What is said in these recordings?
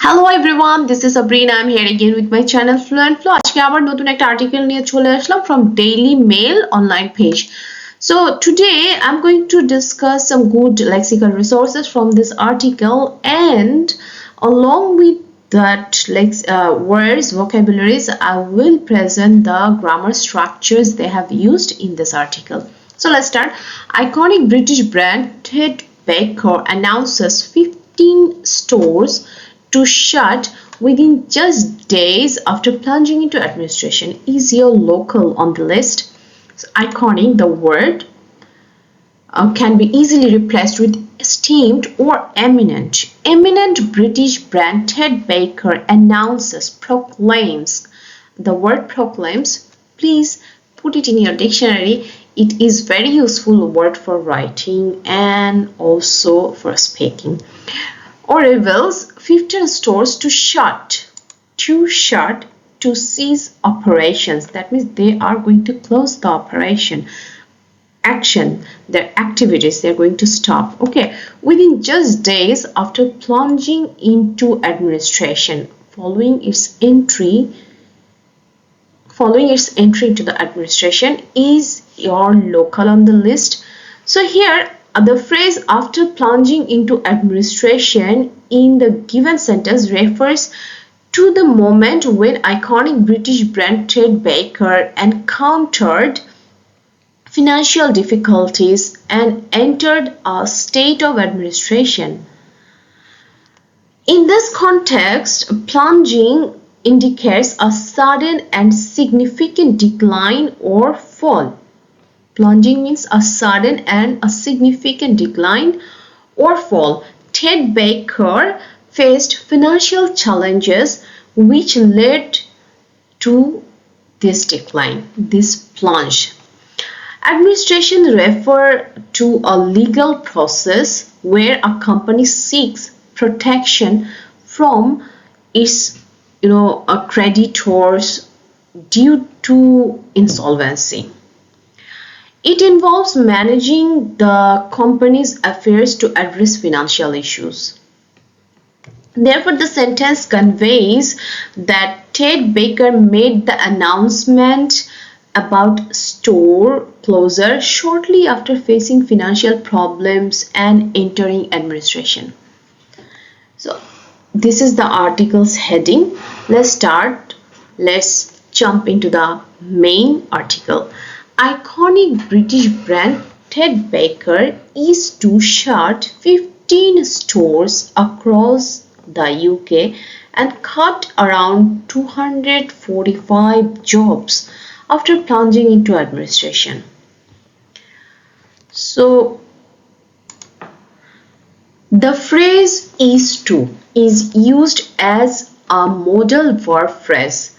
Hello everyone, this is Sabrina. I'm here again with my channel Fluent Flow. আজকে আবার নতুন একটা article নিয়ে চলে আসলাম from Daily Mail online page. So today I'm going to discuss some good lexical resources from this article, and along with that words, vocabularies, I will present the grammar structures they have used in this article. So let's start. Iconic British brand Ted Baker announces 15 stores to shut within just days after plunging into administration. Is your local on the list? So iconic, the word can be easily replaced with esteemed or eminent. Eminent British brand Ted Baker announces, proclaims. The word proclaims, please put it in your dictionary. It is very useful word for writing and also for speaking. Or reveals 15 stores to cease operations. That means they are going to close the operation. Action, their activities, they're going to stop. Okay, within just days after plunging into administration, following its entry into the administration. Is your local on the list? So here the phrase after plunging into administration in the given sentence refers to the moment when iconic British brand Ted Baker encountered financial difficulties and entered a state of administration. In this context, plunging indicates a sudden and significant decline or fall. Plunging means a sudden and a significant decline or fall. Ted Baker faced financial challenges which led to this decline, this plunge. Administration refer to a legal process where a company seeks protection from its creditors due to insolvency. It involves managing the company's affairs to address financial issues. Therefore, the sentence conveys that Ted Baker made the announcement about store closure shortly after facing financial problems and entering administration. So, this is the article's heading. Let's jump into the main article. Iconic British brand Ted Baker is to shut 15 stores across the UK and cut around 245 jobs after plunging into administration. So, the phrase is used as a modal verb phrase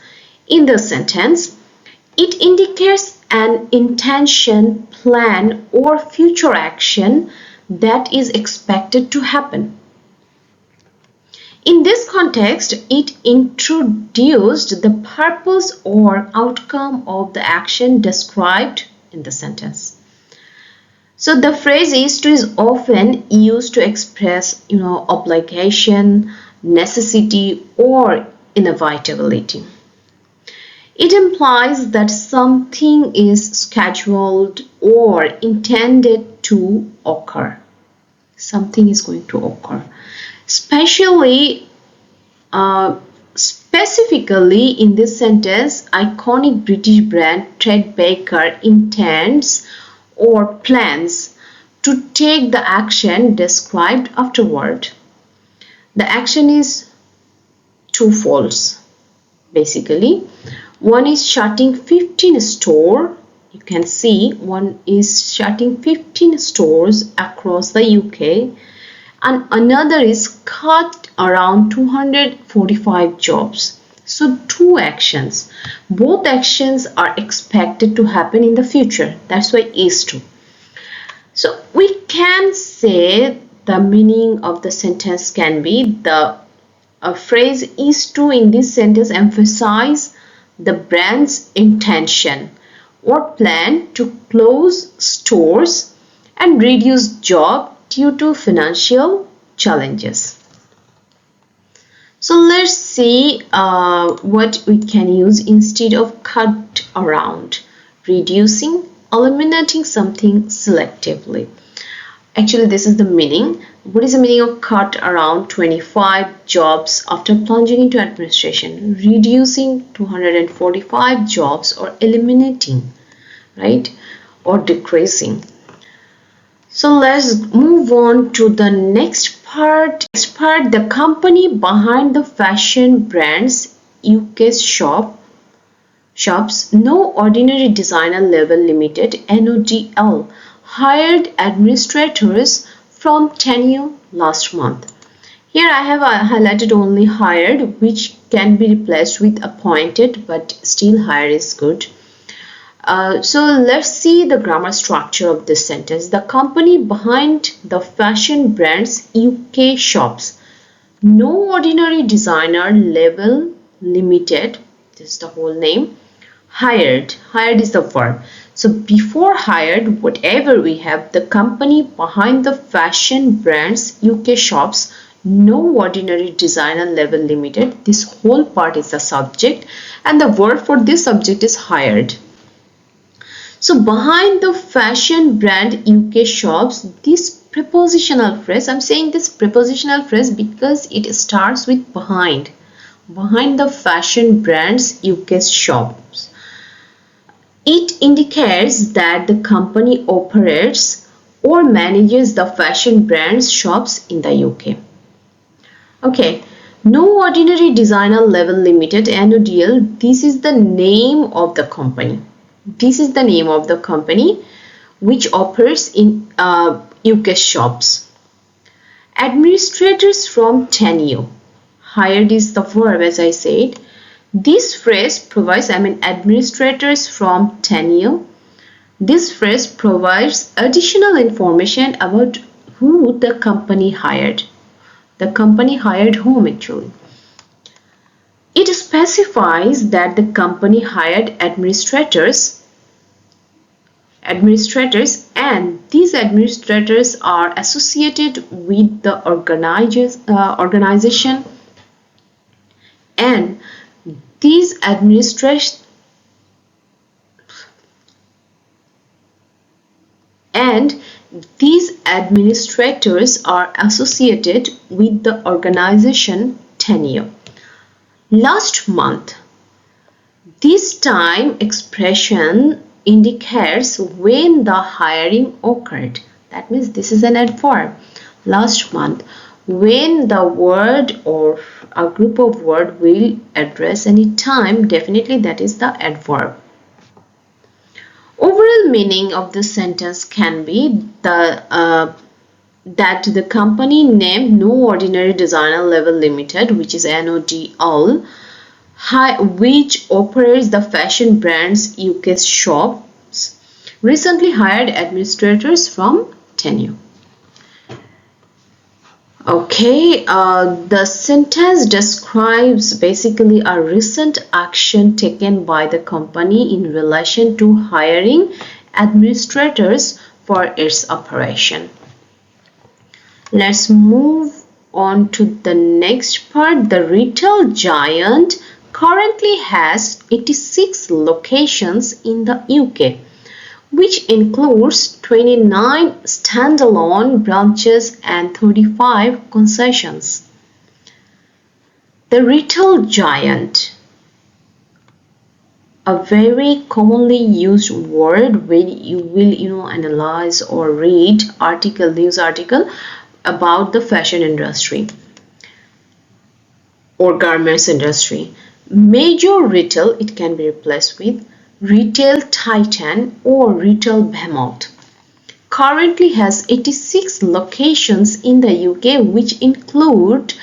in the sentence. It indicates an intention, plan, or future action that is expected to happen. In this context, it introduced the purpose or outcome of the action described in the sentence. So the phrase is often used to express, obligation, necessity, or inevitability. It implies that something is scheduled or intended to occur. Something is going to occur. Specifically in this sentence, iconic British brand Ted Baker intends or plans to take the action described afterward. The action is twofold, basically. One is shutting 15 stores. You can see one is shutting 15 stores across the UK, and another is cut around 245 jobs. So two actions. Both actions are expected to happen in the future. That's why is to. So we can say the meaning of the sentence can be the phrase is to in this sentence emphasize the brand's intention or plan to close stores and reduce jobs due to financial challenges. So let's see what we can use instead of cut around. Reducing, eliminating something selectively. Actually, this is the meaning. What is the meaning of cut around 25 jobs after plunging into administration? Reducing 245 jobs or eliminating, right? Or decreasing. So let's move on to the next part. The company behind the fashion brands UK shops, No Ordinary Designer Level Limited (NODL) hired administrators from Teneo last month. Here I have highlighted only hired, which can be replaced with appointed, but still hired is good. So let's see the grammar structure of this sentence. The company behind the fashion brands UK shops, No Ordinary Designer Level Limited, this is the whole name, hired is the verb. So before hired, whatever we have, the company behind the fashion brands UK shops, No Ordinary Designer Level Limited, this whole part is the subject and the verb for this subject is hired. So behind the fashion brand UK shops, this prepositional phrase, I'm saying this prepositional phrase because it starts with behind the fashion brands UK shops. It indicates that the company operates or manages the fashion brands shops in the UK. Okay, No Ordinary Designer Level Limited (NODL), this is the name of the company. This is the name of the company which operates in UK shops. Administrators from Teneo. Hired is the verb, as I said. This phrase provides, administrators from Teneo. This phrase provides additional information about who the company hired. The company hired whom actually? It specifies that the company hired administrators and these administrators are associated with the organization and these administrators are associated with the organization Teneo. Last month. This time expression indicates when the hiring occurred. That means this is an adverb. Last month. When the word or a group of words will address any time, definitely that is the adverb. Overall meaning of this sentence can be that the company named No Ordinary Designer Level Limited, which is NODL, which operates the fashion brands UK shops, recently hired administrators from Teneo. Okay, the sentence describes basically a recent action taken by the company in relation to hiring administrators for its operation. Let's move on to the next part. The retail giant currently has 86 locations in the UK, which includes 29 standalone branches and 35 concessions. The retail giant, a very commonly used word when you will analyze or read news article about the fashion industry or garments industry. Major retail, it can be replaced with retail titan or retail behemoth. Currently has 86 locations in the UK, which include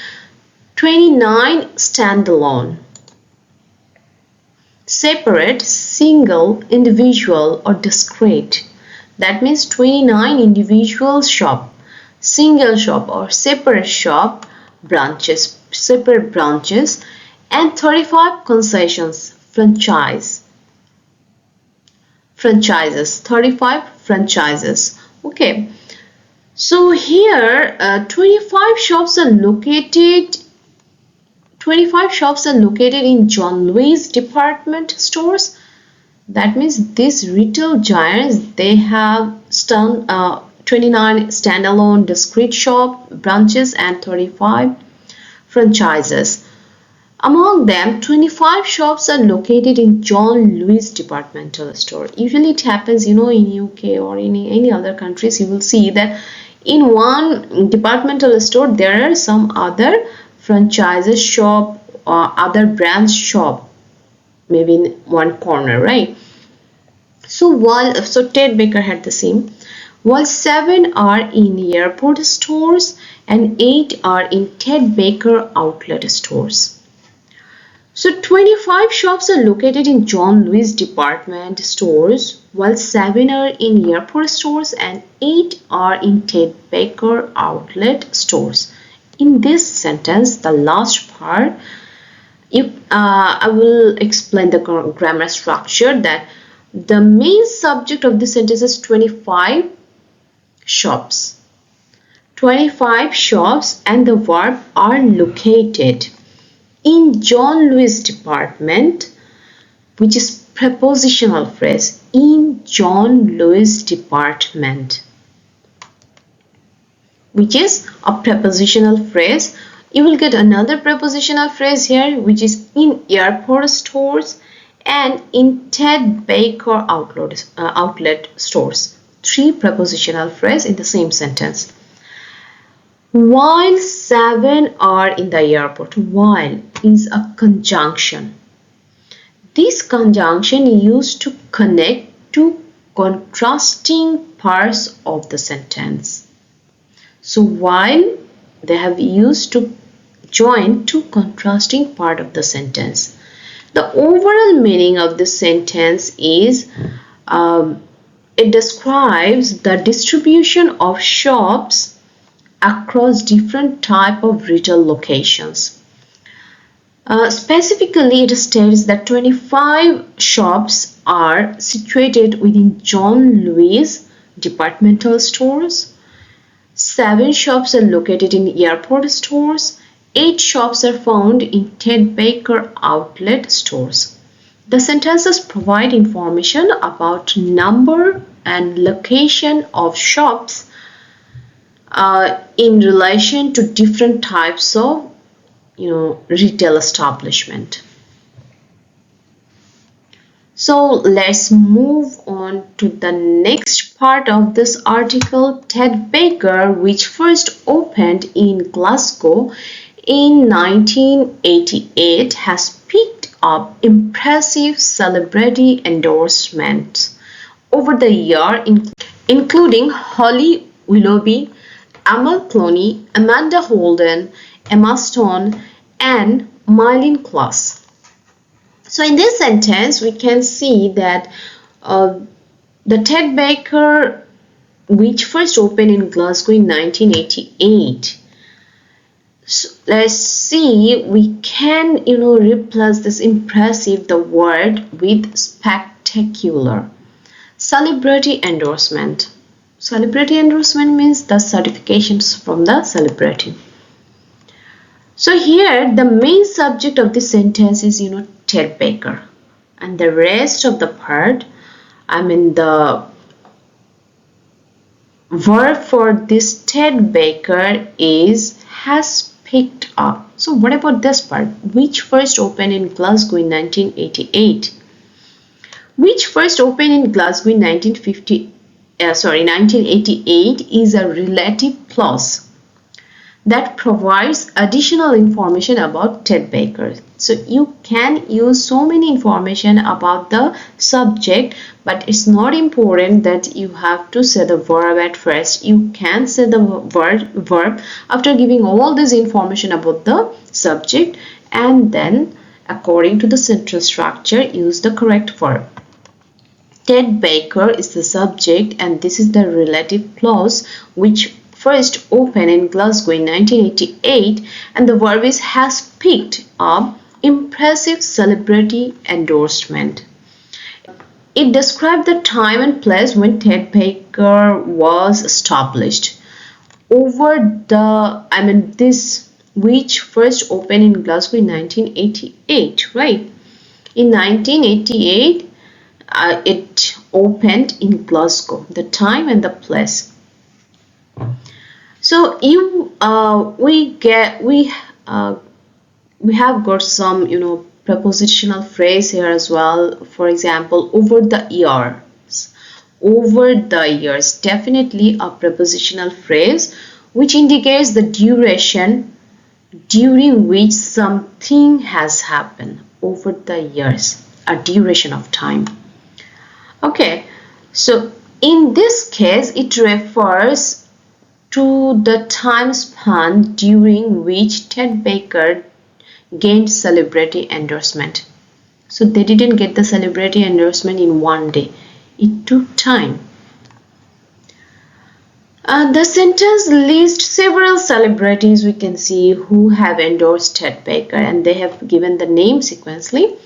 29 standalone, separate, single, individual or discrete. That means 29 individual shop, single shop or separate shop branches, and 35 concessions, franchises, 35 franchises. Okay, so here 25 shops are located 25 shops are located in John Lewis department stores. That means these retail giants, they have 29 standalone discrete shop branches and 35 franchises. Among them, 25 shops are located in John Lewis departmental store. Usually it happens, in UK or in any other countries, you will see that in one departmental store there are some other franchises shop or other brands shop, maybe in one corner, right? So Ted Baker had the same. While 7 are in airport stores and 8 are in Ted Baker outlet stores. So 25 shops are located in John Lewis department stores, while 7 are in airport stores and 8 are in Ted Baker outlet stores. In this sentence, the last part, I will explain the grammar structure, that the main subject of this sentence is 25 shops. 25 shops and the verb are located in John Lewis department, which is prepositional phrase, in John Lewis department, which is a prepositional phrase. You will get another prepositional phrase here, which is in airport stores and in Ted Baker outlet stores. 3 prepositional phrases in the same sentence. While 7 are in the airport, while is a conjunction. This conjunction is used to connect two contrasting parts of the sentence. So while, they have used to join two contrasting parts of the sentence. The overall meaning of this sentence is it describes the distribution of shops across different type of retail locations. Specifically, it states that 25 shops are situated within John Lewis departmental stores, 7 shops are located in airport stores, 8 shops are found in Ted Baker outlet stores. The sentences provide information about number and location of shops in relation to different types of retail establishment. So let's move on to the next part of this article. Ted Baker, which first opened in Glasgow in 1988, has picked up impressive celebrity endorsements over the year, including Holly Willoughby, Amal Clooney, Amanda Holden, Emma Stone, and Mylene Klass. So in this sentence, we can see that the Ted Baker, which first opened in Glasgow in 1988. So let's see, we can replace this impressive, the word, with spectacular. Celebrity endorsement. Celebrity endorsement means the certifications from the celebrity. So here the main subject of this sentence is Ted Baker, and the rest of the part, the verb for this Ted Baker is has picked up. So what about this part? Which first opened in Glasgow in 1988? Which first opened in Glasgow in 1988 is a relative clause that provides additional information about Ted Baker. So you can use so many information about the subject, but it's not important that you have to say the verb at first. You can say the verb after giving all this information about the subject, and then according to the sentence structure, use the correct verb. Ted Baker is the subject, and this is the relative clause which first opened in Glasgow in 1988, and the verb is has picked up impressive celebrity endorsement. It described the time and place when Ted Baker was established. Over the, this which first opened in Glasgow in 1988, right? In 1988, it opened in Glasgow, the time and the place. So we have got some prepositional phrase here as well. For example, over the years. Over the years, definitely a prepositional phrase which indicates the duration during which something has happened. Over the years, a duration of time. Okay, so in this case it refers to the time span during which Ted Baker gained celebrity endorsement. So they didn't get the celebrity endorsement in one day. It took time. The sentence lists several celebrities we can see who have endorsed Ted Baker, and they have given the name sequentially.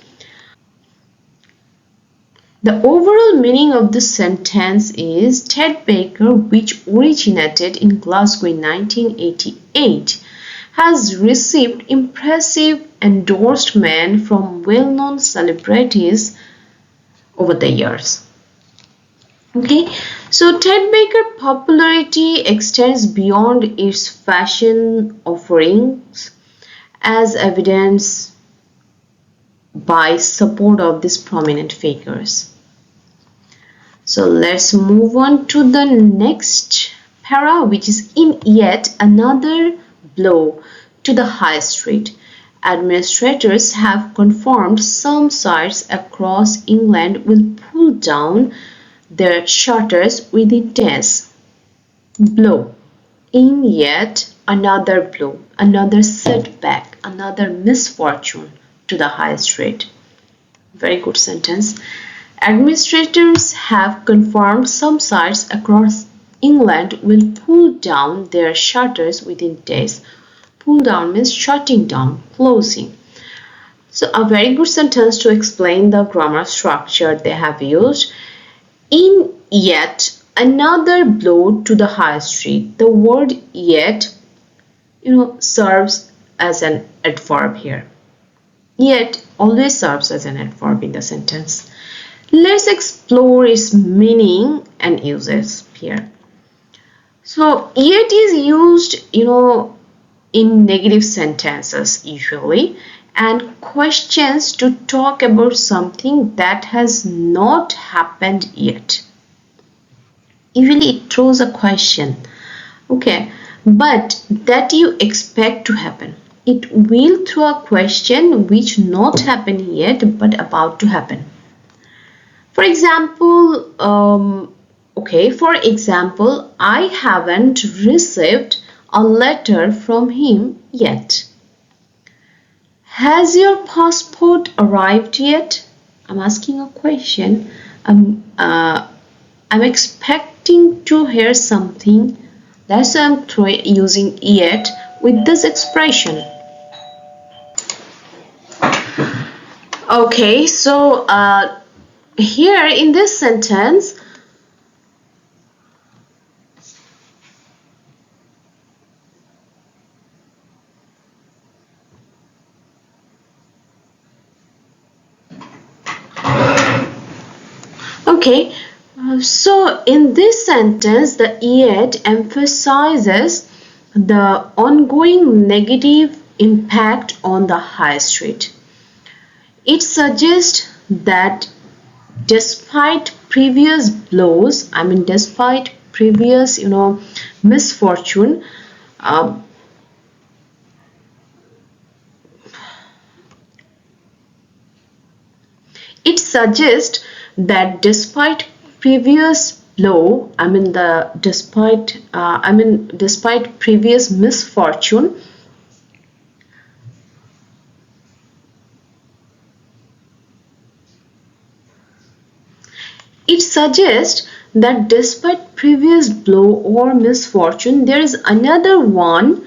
The overall meaning of the sentence is Ted Baker, which originated in Glasgow in 1988, has received impressive endorsement from well-known celebrities over the years. Okay, so Ted Baker's popularity extends beyond its fashion offerings, as evidenced by support of these prominent figures. So let's move on to the next para, which is in yet another blow to the high street. Administrators have confirmed some sites across England will pull down their shutters within days. Blow. In yet another blow, another setback, another misfortune to the high street. Very good sentence. Administrators have confirmed some sites across England will pull down their shutters within days. Pull down means shutting down, closing. So a very good sentence to explain the grammar structure they have used. In yet another blow to the high street. The word yet, serves as an adverb here. Yet always serves as an adverb in the sentence. Let's explore its meaning and uses here. So yet is used, in negative sentences usually, and questions to talk about something that has not happened yet. Usually it throws a question, okay, but that you expect to happen. It will throw a question which not happened yet but about to happen. For example, I haven't received a letter from him yet. Has your passport arrived yet? I'm asking a question. I'm expecting to hear something. That's why I'm using yet with this expression. Okay, so here in this sentence, so in this sentence, the yet emphasizes the ongoing negative impact on the high street. It suggests that despite previous blows, despite previous, misfortune, it suggests that despite previous blow, despite previous misfortune, it suggests that despite previous blow or misfortune, there is another one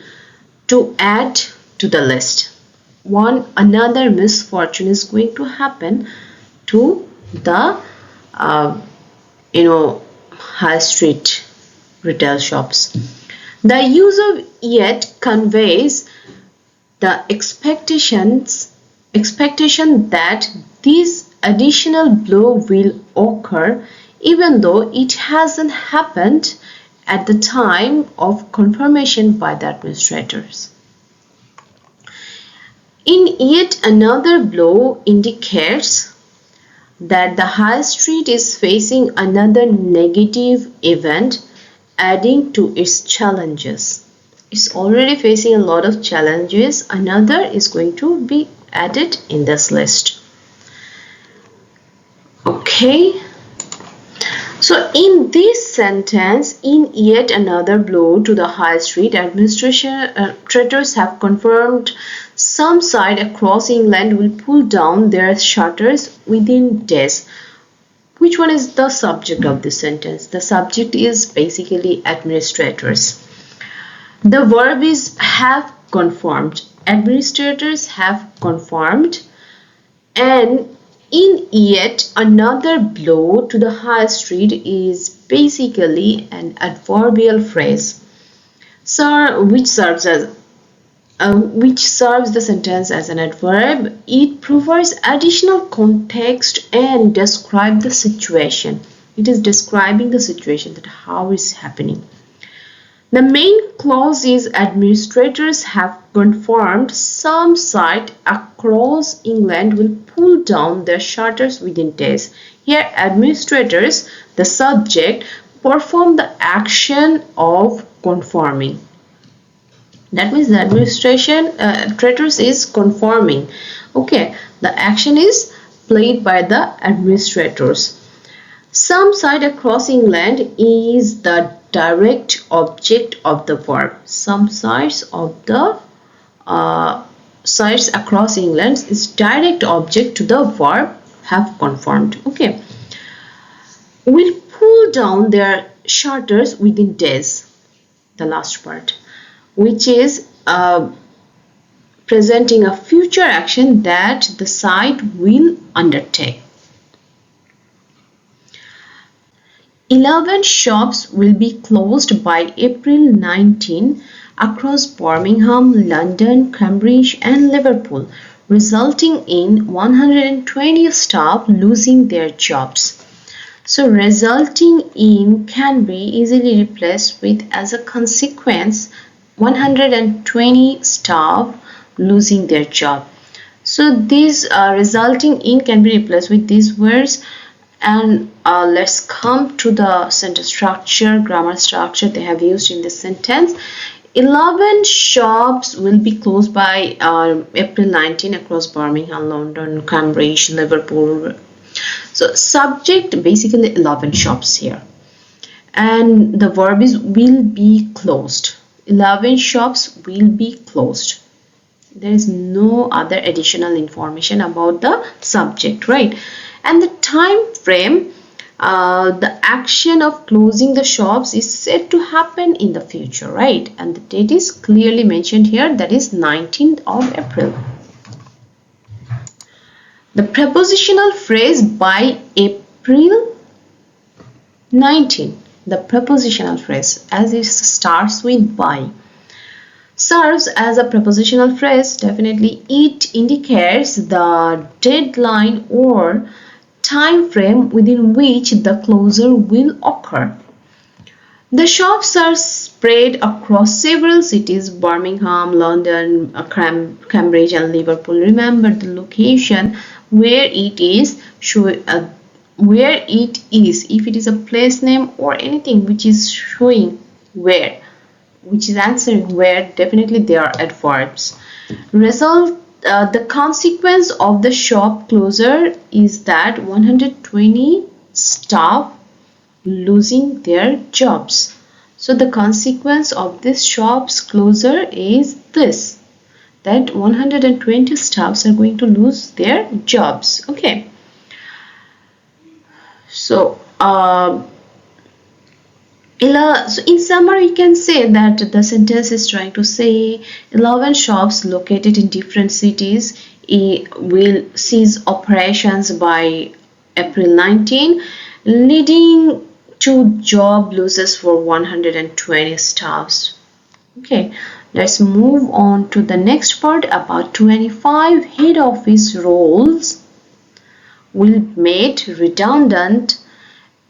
to add to the list. Another misfortune is going to happen to the high street retail shops. The use of yet conveys the expectation that this additional blow will occur even though it hasn't happened at the time of confirmation by the administrators. In yet another blow indicates that the high street is facing another negative event, adding to its challenges. It's already facing a lot of challenges. Another is going to be added in this list. Okay. So in this sentence, in yet another blow to the high street, administrators have confirmed some site across England will pull down their shutters within days. Which one is the subject of this sentence? The subject is basically administrators. The verb is have confirmed. Administrators have confirmed. And in yet another blow to the high street is basically an adverbial phrase, which serves the sentence as an adverb. It provides additional context and describes the situation. It is describing the situation, that how it's happening. The main clause is administrators have confirmed some site across England will pull down their shutters within days. Here, administrators, the subject, perform the action of confirming. That means the administrators is confirming. Okay, the action is played by the administrators. Some site across England is the direct object of the verb. Some sites of the sites across England is direct object to the verb have confirmed. Okay, will pull down their shutters within days. The last part, which is presenting a future action that the site will undertake. 11 shops will be closed by April 19 across Birmingham, London, Cambridge and Liverpool, resulting in 120 staff losing their jobs. So resulting in can be easily replaced with as a consequence 120 staff losing their job. So this resulting in can be replaced with these words. And let's come to the sentence structure, grammar structure they have used in this sentence. 11 shops will be closed by April 19 across Birmingham, London, Cambridge, Liverpool. So subject basically 11 shops here. And the verb is will be closed. 11 shops will be closed. There is no other additional information about the subject, right? And the time frame, the action of closing the shops is said to happen in the future, right? And the date is clearly mentioned here, that is 19th of April. The prepositional phrase by April 19, the prepositional phrase as it starts with by, serves as a prepositional phrase. Definitely it indicates the deadline or time frame within which the closure will occur. The shops are spread across several cities: Birmingham, London, Cambridge and Liverpool. Remember the location where it is, where it is. If it is a place name or anything which is showing where, which is answering where, definitely they are adverbs. The consequence of the shop closure is that 120 staff losing their jobs. So the consequence of this shop's closure is this, that 120 staffs are going to lose their jobs. Okay, so in summary, you can say that the sentence is trying to say 11 shops located in different cities will cease operations by April 19, leading to job losses for 120 staffs. Okay, Let's move on to the next part. About 25 head office roles will be made redundant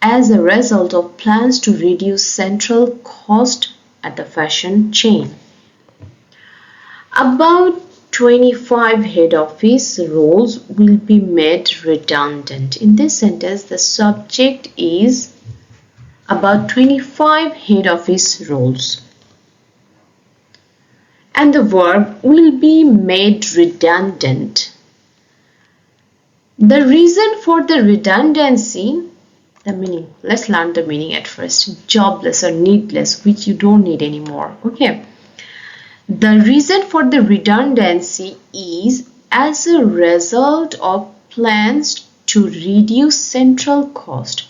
as a result of plans to reduce central cost at the fashion chain. About 25 head office roles will be made redundant. In this sentence, the subject is about 25 head office roles. And the verb will be made redundant. The reason for the redundancy, the meaning, let's learn the meaning at first. Jobless or needless, which you don't need anymore. Okay. The reason for the redundancy is as a result of plans to reduce central cost.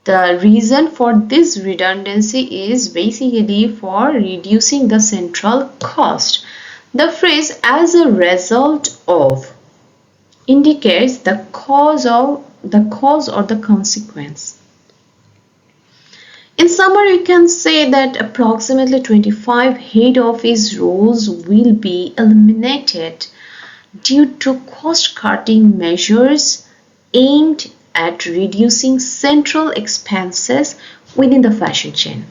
The reason for this redundancy is basically for reducing the central cost. The phrase as a result of indicates the cause or the consequence. In summary, you can say that approximately 25 head office roles will be eliminated due to cost-cutting measures aimed at reducing central expenses within the fashion chain.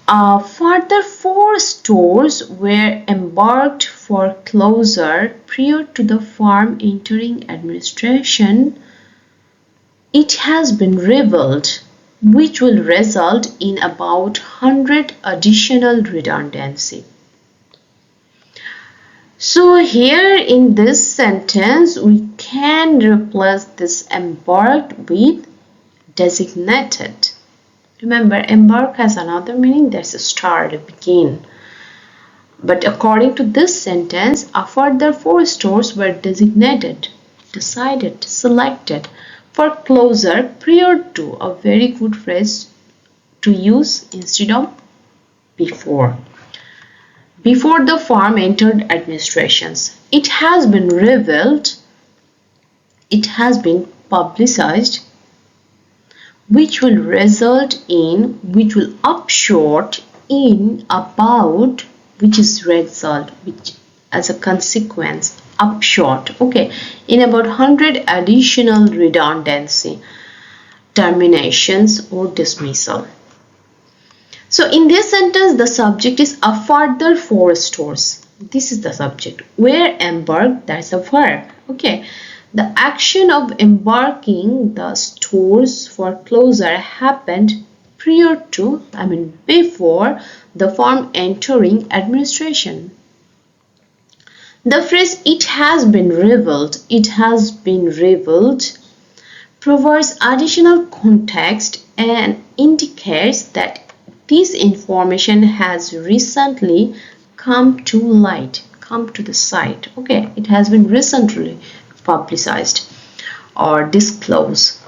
Further 4 stores were embarked for closure prior to the firm entering administration. It has been revealed, which will result in about 100 additional redundancy. So here in this sentence, we can replace this embarked with designated. Remember, embark has another meaning, that's a start, a begin. But according to this sentence, a further 4 stores were designated, decided, selected for closure prior to, a very good phrase to use instead of before. Before the firm entered administrations, it has been revealed, it has been publicized, which will result in, which will upshot in, about, which is result, which as a consequence, upshot, okay, in about 100 additional redundancy, terminations or dismissal. So in this sentence, the subject is a further 4 stores. This is the subject. Where embarked, that's a verb. Okay. The action of embarking the stores for closure happened prior to, before the firm entering administration. The phrase it has been revealed, provides additional context and indicates that this information has recently come to light, come to the sight. Okay, it has been recently publicized or disclosed.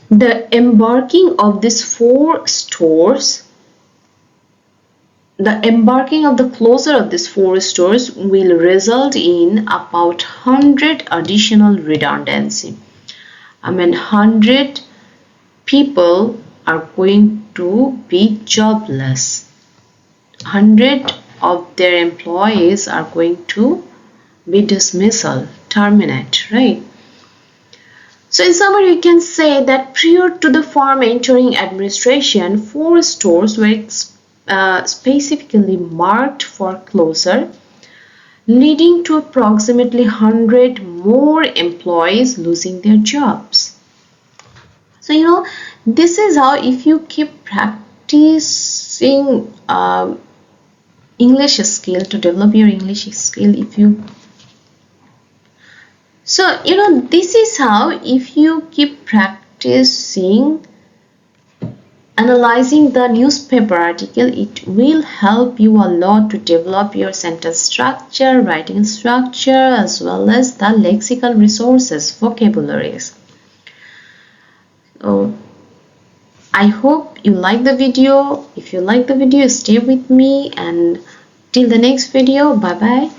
The embarking of these 4 stores, the embarking of the closure of these 4 stores will result in about 100 additional redundancy. 100 people are going to be jobless. 100 of their employees are going to be dismissal, terminate, right? So in summary, we can say that prior to the firm entering administration, 4 stores were specifically marked for closure, leading to approximately 100 more employees losing their jobs. So this is how, if you keep practicing English skill, to develop your English skill, this is how, if you keep practicing analyzing the newspaper article, it will help you a lot to develop your sentence structure, writing structure, as well as the lexical resources, vocabularies. So I hope you like the video. If you like the video, stay with me, and till the next video, bye bye.